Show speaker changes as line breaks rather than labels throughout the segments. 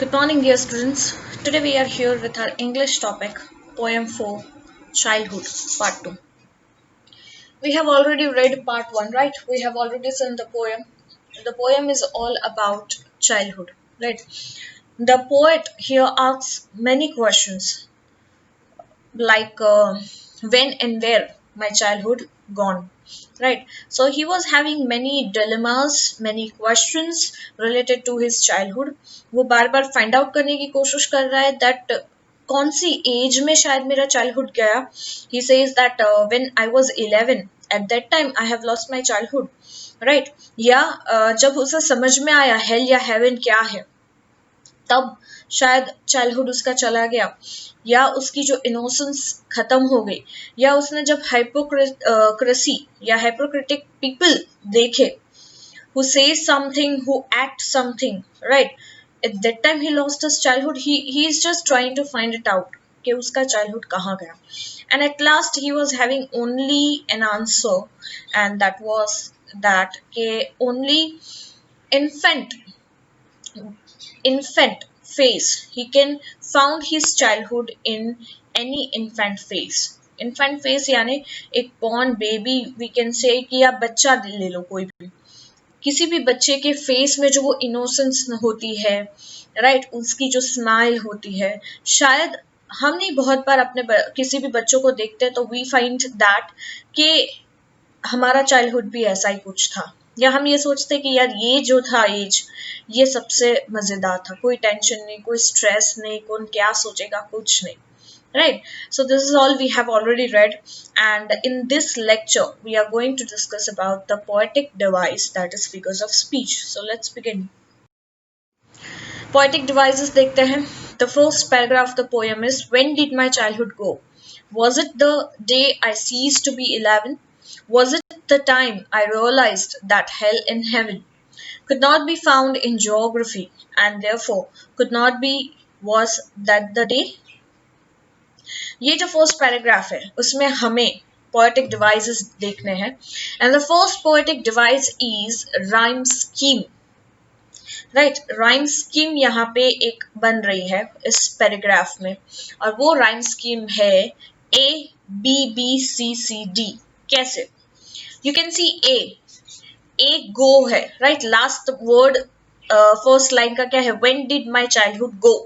Good morning, dear students. Today we are here with our English topic, Poem 4, Childhood, Part 2. We have already read Part 1, right? We have already seen the poem. The poem is all about childhood, right? The poet here asks many questions like when and where my childhood gone, right? So he was having many dilemmas, many questions related to his childhood. वो बार बार find out करने की कोशिश कर रहा है that कौन सी as में शायद मेरा चाइल्डहुड गया. He says that when I was 11 at that time I have lost my childhood, right. या जब उसे समझ में आया हेल या हेवन क्या है, तब शायद चाइल्डहुड उसका चला गया, या उसकी जो इनोसेंस खत्म हो गई, या उसने जब हाइपोक्रेसी या हाइपोक्रेटिक पीपल देखे who says something, who act something, right? At that time he lost his childhood. He is just trying to find it out कि उसका childhood कहाँ गया. And at last he was having only an answer, and that was that कि only infant phase he can found his childhood in any infant phase. infant phase यानी एक born baby, we can say कि या बच्चा ले लो, कोई भी किसी भी बच्चे के फेस में जो वो इनोसेंस होती है, राइट, उसकी जो स्माइल होती है, शायद हम नहीं बहुत बार अपने किसी भी बच्चों को देखते हैं तो वी फाइंड दैट कि हमारा चाइल्डहुड भी ऐसा ही कुछ था, या हम ये सोचते कि यार ये जो था एज, ये सबसे मजेदार था, कोई टेंशन नहीं, कोई स्ट्रेस नहीं, कौन क्या सोचेगा, कुछ नहीं, right? So this is all we have already read, and in this lecture we are going to discuss about the poetic device, that is figures of speech. So let's begin. Poetic devices देखते हैं. The first paragraph of the poem is, when did my childhood go? Was it the day I ceased to be 11? Was it the time I realized that hell and heaven could not be found in geography, and therefore could not be? Was that the day? ये जो first paragraph है उसमें हमें poetic devices देखने हैं, and the first poetic device is rhyme scheme, right. Rhyme scheme यहाँ पे एक बन रही है इस पैराग्राफ में, और वो राइम स्कीम है A B B C C D. कैसे? You can see a go है, right. Last word first line का क्या है? When did my childhood go,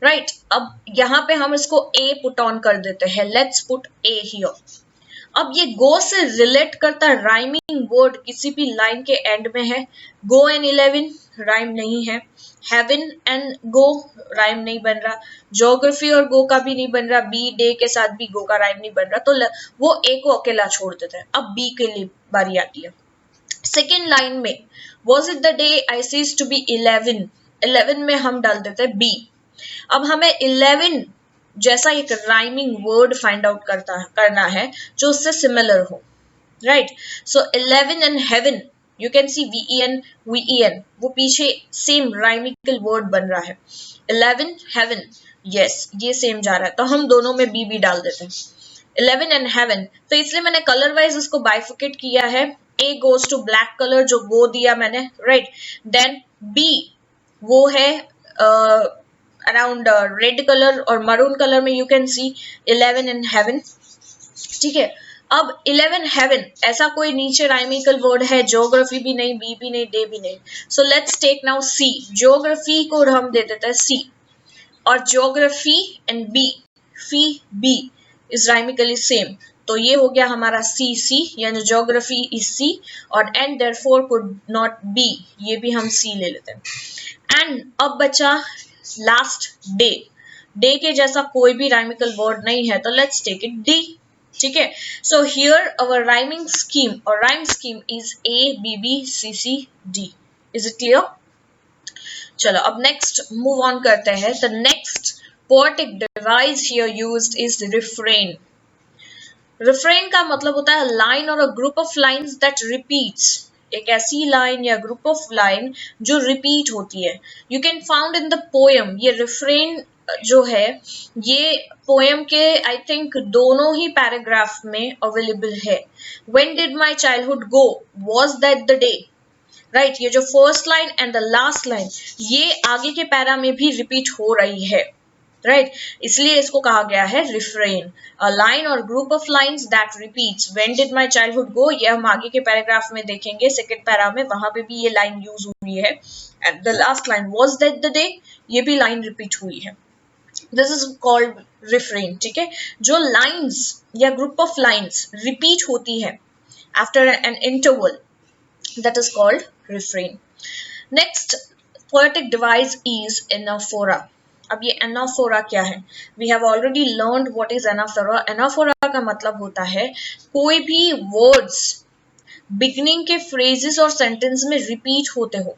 right. अब यहाँ पे हम इसको ए पुट ऑन कर देते हैं, लेट्स पुट ए हियर. अब ये गो से रिलेट करता राइमिंग वर्ड किसी भी लाइन के एंड में है. गो एंड 11 राइम नहीं है, हेवन एंड गो राइम नहीं बन रहा, ज्योग्राफी और गो का भी नहीं बन रहा, बी डे के साथ भी गो का राइम नहीं बन रहा, तो वो ए को अकेला छोड़ देते हैं. अब बी के लिए बारी आती है. सेकेंड लाइन में was it the day I cease to be 11 में हम डाल देते हैं बी. अब हमें 11 जैसा एक राइमिंग वर्ड फाइंड आउट करना है जो उससे सिमिलर हो, right. So 11 and heaven, you can see V E N, वो पीछे सेम राइमिकल वर्ड बन रहा है. 11 हेवन, यस, ये सेम जा रहा है, तो हम दोनों में बी भी डाल देते हैं. 11 एंड हेवन, तो इसलिए मैंने कलर वाइज उसको बाइफिकेट किया है. A goes to black colour, जो गो दिया मैंने, राइट. देन बी वो है अराउंड रेड कलर, और मरून कलर में you can see 11 in heaven, ठीक है. अब 11 हेवन, ऐसा कोई नीचे राइमिकल वर्ड है? ज्योग्राफी भी नहीं, बी भी नहीं, डे भी नहीं. So let's take now C. Geography को हम दे देते हैं सी, और geography and B, fee B is rhymically same, तो ये हो गया हमारा सी सी, यानी ज्योग्राफी इज सी, और and therefore could not be, ये भी हम सी ले लेते हैं. एंड अब बचा लास्ट डे. डे के जैसा कोई भी राइमिकल वर्ड नहीं है, तो लेट्स टेक इट डी, ठीक है. So here our rhyming scheme और rhyme scheme is A B B C C D. Is it clear? चलो अब नेक्स्ट मूव ऑन करते हैं. The next poetic device here used is refrain. Refrain का मतलब होता है लाइन और a group of lines that repeats, एक ऐसी लाइन या ग्रुप ऑफ लाइन जो रिपीट होती है. You can found in the poem. ये रिफ्रेन जो है ये पोएम के आई थिंक दोनों ही पैराग्राफ में अवेलेबल है. When did my childhood go, was that the day, right ये जो first line and the last line ये आगे के पैरा में भी रिपीट हो रही है, राइट इसलिए इसको कहा गया है रिफ्रेन, अ लाइन और group of lines that repeats when did my childhood गो, ये हम आगे के पैराग्राफ में देखेंगे सेकंड पैरा में, वहां पे भी ये लाइन यूज हुई है। And the last line was that the day, ये भी लाइन रिपीट हुई है। दिस इज कॉल्ड रिफ्रेन, ठीक है जो लाइंस या ग्रुप ऑफ लाइंस रिपीट होती है after an interval, that is called refrain. Next poetic device is anaphora. अब ये anaphora क्या है? We have already learned what is anaphora. Anaphora का मतलब होता है कोई भी words beginning के phrases और sentence में repeat होते हो,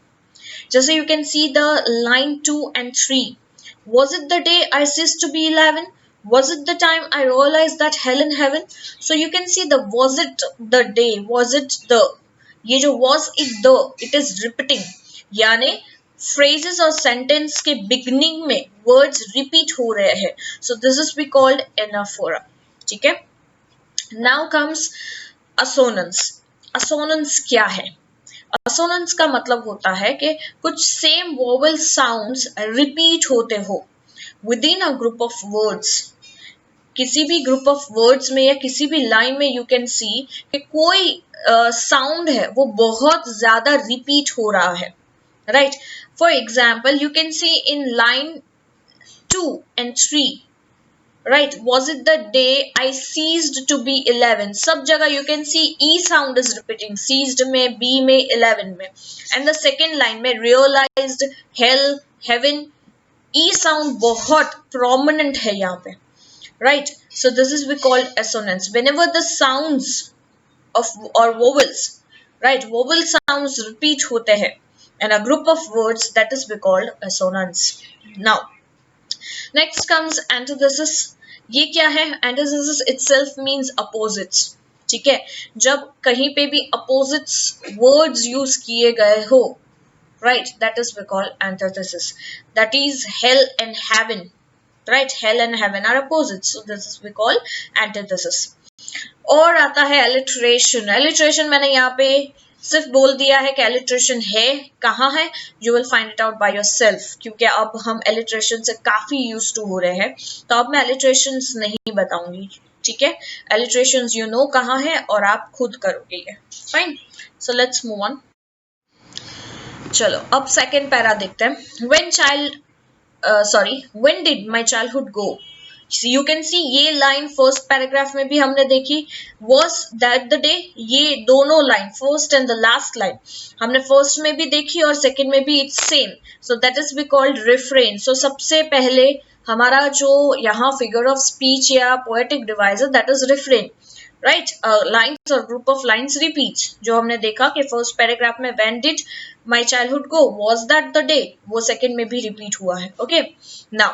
जैसे you can see the line 2 and 3. Was it the day I ceased to be 11? Was it the time I realized that hell in heaven? So you can see the was it the day, was it the, ये जो was it the, it is repeating, यानी phrases और sentence के beginning में words repeat हो रहे हैं, so this is we called anaphora, ठीक है। now comes assonance. assonance क्या है? assonance का मतलब होता है कि कुछ same vowel sounds repeat होते हो within a group of words, किसी भी ग्रुप ऑफ वर्ड्स में या किसी भी लाइन में यू कैन सी कि कोई साउंड है वो बहुत ज्यादा रिपीट हो रहा है, right for example you can C in line 2 and 3, right was it the day I ceased to be 11, सब जगह you can see e sound is repeating, ceased में, b में, 11 में, and the second line में realized, hell, heaven, e sound बहुत prominent है यहाँ पे, right so this is we call assonance. Whenever the sounds of or vowels, right vowel sounds repeat होते हैं and a group of words, that is we called assonance. now next comes antithesis. ये क्या है? antithesis itself means opposites, ठीक है जब कहीं पे भी opposites words use किए गए हो, right that is we call antithesis. that is hell and heaven, right hell and heaven are opposites, so this is we call antithesis. और आता है alliteration. alliteration मैंने यहाँ पे सिर्फ बोल दिया है कि alliteration है, कहाँ है, you will find it out by yourself, क्योंकि अब हम alliteration से काफी used to हो रहे हैं, तो अब मैं alliterations नहीं बताऊंगी, ठीक है alliterations you know कहाँ है और आप खुद करोगे ये, fine so let's move on. चलो अब second पैरा देखते हैं. when did my childhood go, so you can see ये लाइन फर्स्ट पैराग्राफ में भी हमने देखी, was that the day, ये दोनों line first and the last line हमने फर्स्ट में भी देखी और सेकंड में भी it's same, so that is be called refrain. So सबसे पहले हमारा जो यहाँ फिगर ऑफ स्पीच या पोएटिक डिवाइस है that is refrain, right lines और ग्रुप ऑफ लाइन्स रिपीट, जो हमने देखा कि फर्स्ट पैराग्राफ में when did my childhood go, was that the day, वो सेकंड में भी रिपीट हुआ है. ओके नाउ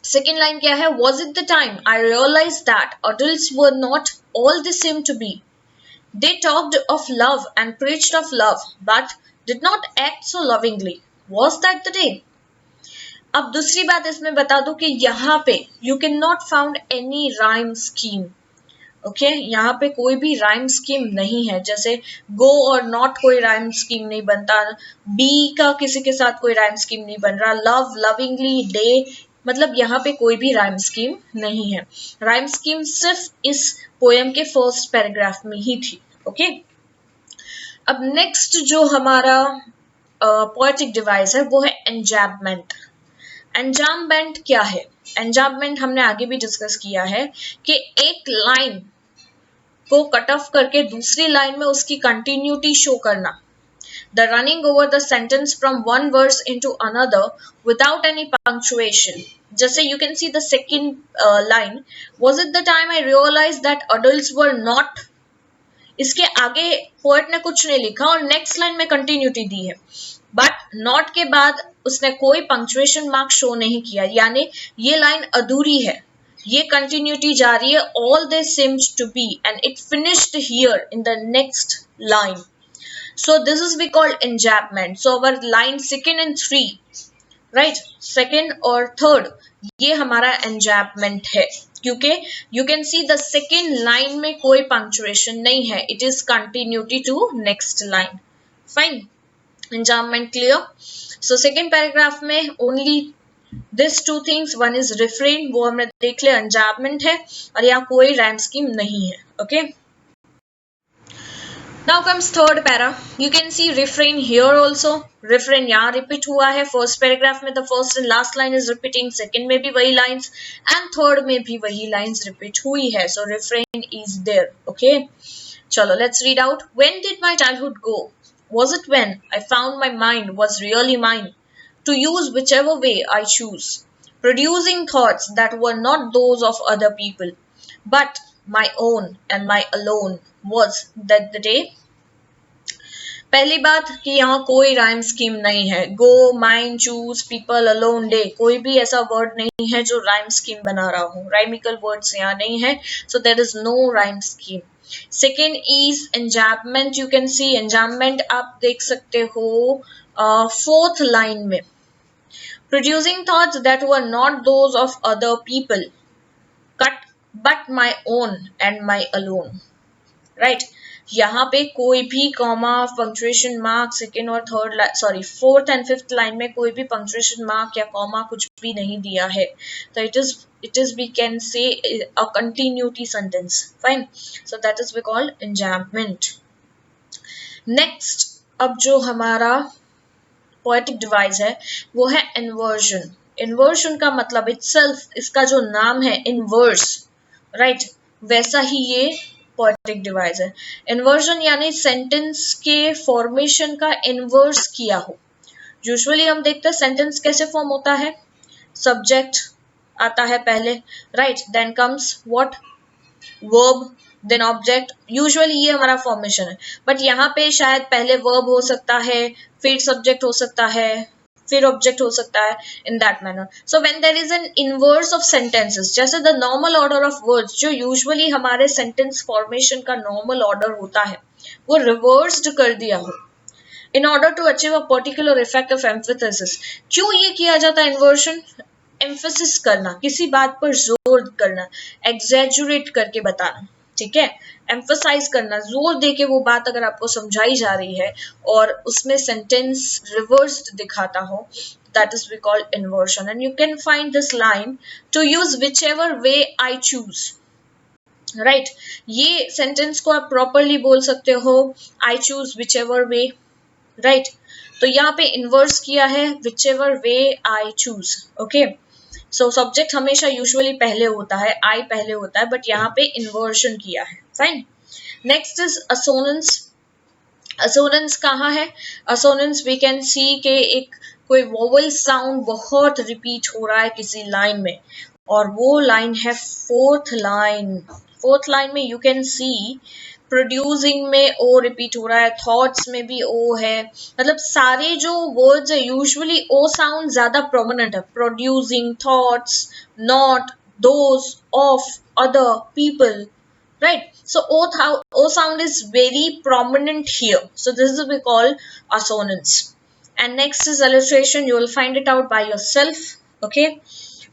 सेकंड लाइन क्या है? Was it the time I realised that adults were not all they seemed to be, they talked of love and preached of love but did not act so lovingly, was that the day. अब दूसरी बात इसमें बता दूं कि यहाँ पे you cannot found any rhyme scheme. Okay यहाँ पे कोई भी राइम स्कीम नहीं है, जैसे गो और नॉट कोई राइम स्कीम नहीं बनता, बी का किसी के साथ कोई राइम स्कीम नहीं बन रहा, लव, लविंगली, डे, मतलब यहाँ पे कोई भी राइम स्कीम नहीं है. राइम स्कीम सिर्फ इस पोएम के फर्स्ट पैराग्राफ में ही थी. ओके अब नेक्स्ट जो हमारा पोएटिक डिवाइस है वो है एंजाम्पमेंट. एंजाम्पमेंट क्या है? एंजाम्पमेंट हमने आगे भी डिस्कस किया है कि एक लाइन को कट ऑफ करके दूसरी लाइन में उसकी कंटिन्यूटी शो करना, the running over the sentence from one verse into another without any punctuation. जैसे you can see the second line, was it the time I realised that adults were not, इसके आगे poet ने कुछ नहीं लिखा और next line में continuity दी है, बट नॉट के बाद उसने कोई पंक्चुएशन मार्क शो नहीं किया, यानी ये लाइन अधूरी है, ये कंटिन्यूटी जारी है, all they seemed to be and it finished here in the next line. So this is we called enjambment. So our line second and 3, right second और थर्ड, ये हमारा एंजाम्पमेंट है, क्योंकि you can see the second line में कोई punctuation नहीं है, it is continuity to next line. Fine Enjambment clear? So second paragraph में only this two things, one is refrain, वो हमने देख लिया एंजाबमेंट है, और यहाँ कोई राइम स्कीम नहीं है. Okay, now comes third para. You can C refrain here also. Refrain यहाँ रिपीट हुआ है फर्स्ट पैराग्राफ में, the first and last line is repeating, second में भी वही लाइंस एंड थर्ड में भी वही लाइंस रिपीट हुई है. सो रिफ्रेन इज देयर. ओके, चलो let's read out. When did my childhood go? Was it when I found my mind was really mine, to use whichever way I choose, producing thoughts that were not those of other people, but my own and my alone? Was that the day? पहली बात कि यहाँ कोई rhyme scheme नहीं है. Go, mind, choose, people, alone, day, कोई भी ऐसा वर्ड नहीं है जो राइम स्कीम बना रहा हूँ. राइमिकल वर्ड्स यहाँ नहीं है, so there is no rhyme scheme. Second is enjambment. You can see enjambment आप देख सकते हो फोर्थ लाइन में. Producing thoughts that were not those of other people, cut, but my own and my alone. Right, यहाँ पे कोई भी comma, punctuation mark second और third, sorry fourth and fifth line में कोई भी पंक्चुएशन मार्क या कॉमा कुछ भी नहीं दिया है. तो it is we can say a continuity sentence. Fine, so that is we call enjambment. Next, अब जो हमारा poetic device है वो है inversion. Inversion का मतलब itself, इसका जो नाम है inverse, right, वैसा ही ये पोएटिक डिवाइस है. इन्वर्जन यानी सेंटेंस के फॉर्मेशन का इन्वर्स किया हो. यूजुअली हम देखते हैं सेंटेंस कैसे फॉर्म होता है. सब्जेक्ट आता है पहले, right, then comes what, verb, then object. Usually ये हमारा फॉर्मेशन है. बट यहाँ पे शायद पहले वर्ब हो सकता है, फिर सब्जेक्ट हो सकता है, फिर ऑब्जेक्ट हो सकता है, in that manner. So when there is an inverse of sentences, जैसे the normal order of words, जो यूजुअली हमारे सेंटेंस फॉर्मेशन का नॉर्मल ऑर्डर होता है, वो रिवर्स्ड कर दिया हो in order to achieve a particular effect of emphasis. क्यों ये किया जाता है इन्वर्शन? एम्फेसिस करना, किसी बात पर जोर करना, एग्जैजुरेट करके बताना. ठीक है, एम्फसाइज करना, जोर देके वो बात अगर आपको समझाई जा रही है और उसमें सेंटेंस रिवर्स्ड दिखाता हो, that is we call inversion. And you can find this line, to use whichever way I choose. Right, ये सेंटेंस को आप प्रॉपरली बोल सकते हो, I choose whichever way. Right, तो यहाँ पे इन्वर्स किया है whichever way I choose. Okay, so subject हमेशा यूजुअली पहले होता है, आई पहले होता है, बट यहाँ पे इन्वर्शन किया है. Fine. Next is assonance. Assonance कहाँ है? असोनेंस वी कैन सी के एक कोई वोवल साउंड बहुत रिपीट हो रहा है किसी लाइन में, और वो लाइन है फोर्थ लाइन. फोर्थ लाइन में यू कैन सी प्रोड्यूसिंग में ओ रिपीट हो रहा है, थॉट्स में भी ओ है. मतलब सारे जो वर्ड्स है यूजुअली ओ साउंड ज्यादा प्रोमिनेंट है. Producing, thoughts, not, those, of, other, people. Right, so o sound is very prominent here, so this is what we call assonance. And next is alliteration. You will find it out by yourself. Okay,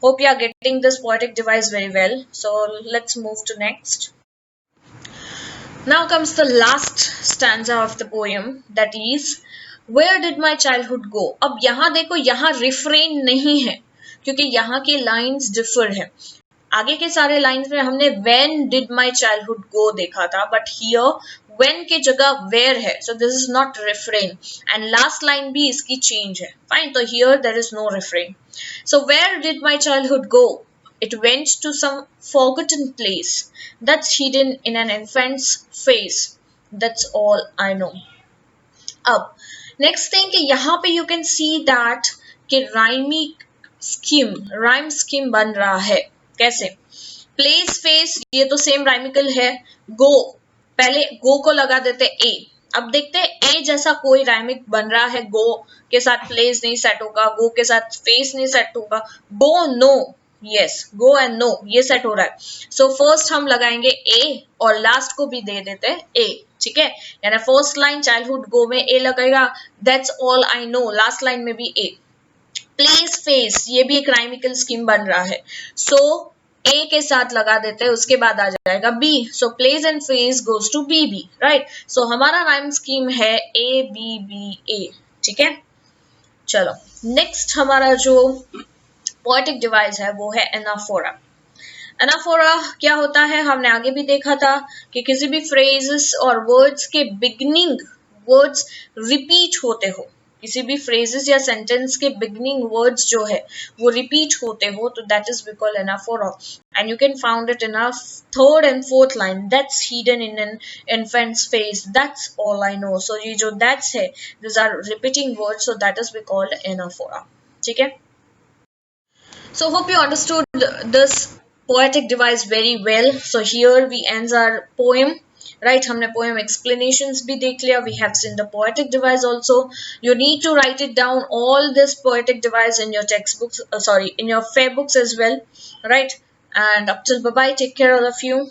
hope you are getting this poetic device very well. So let's move to next. Now comes the last stanza of the poem, that is, where did my childhood go? अब यहाँ देखो, यहाँ refrain नहीं है क्योंकि यहाँ के lines differ है. आगे के सारे लाइंस में हमने when did my childhood go देखा था, बट here when के जगह where है, so this is not refrain. And last line भी इसकी change है. Fine, तो here there is no refrain. So where did my childhood go? It went to some forgotten place that's hidden in an infant's face. That's all I know. अब next thing कि यहाँ पे you can see that कि rhyme scheme बन रहा है. कैसे? Place, face, ये तो सेम राइमिकल है. गो, पहले गो को लगा देते ए. अब देखते हैं ए जैसा कोई राइमिक बन रहा है. गो के साथ प्लेस नहीं सेट होगा, गो के साथ फेस नहीं सेट होगा. Go, no, yes, go and no ये सेट हो रहा है. सो फर्स्ट हम लगाएंगे ए और लास्ट को भी दे देते हैं ए. ठीक है, यानी फर्स्ट लाइन चाइल्डहुड गो में ए लगेगा, that's all I no, last line में भी ए. प्लेस, फेस, ये भी एक राइमिकल स्कीम बन रहा है. सो ए के साथ लगा देते हैं, उसके बाद आ जाएगा B. So place and face goes to be B. Right, so हमारा राइम स्कीम है ए बी बी ए. ठीक है, चलो नेक्स्ट हमारा जो पोएटिक डिवाइस है वो है एनाफोरा। एनाफोरा क्या होता है, हमने आगे भी देखा था कि किसी भी फ्रेजेस और वर्ड्स के बिगनिंग वर्ड्स रिपीट होते हो, किसी भी फ्रेजेस या सेंटेंस के बिगनिंग वर्ड्स जो है वो रिपीट होते हो, तो that is we call anaphora. And you can found it in a third and fourth line, that's hidden in an infant's face, that's all I know. So ये जो that's है, this are repeating words, so that is we called anaphora. ठीक है, so hope you understood this poetic device very well. So here we ends our poem. Right, हमने poem explanations भी देख लिया. We have seen the poetic device also. You need to write it down all this poetic device in your textbooks. Sorry, in your fair books as well. Right, and up till bye bye. Take care all of you.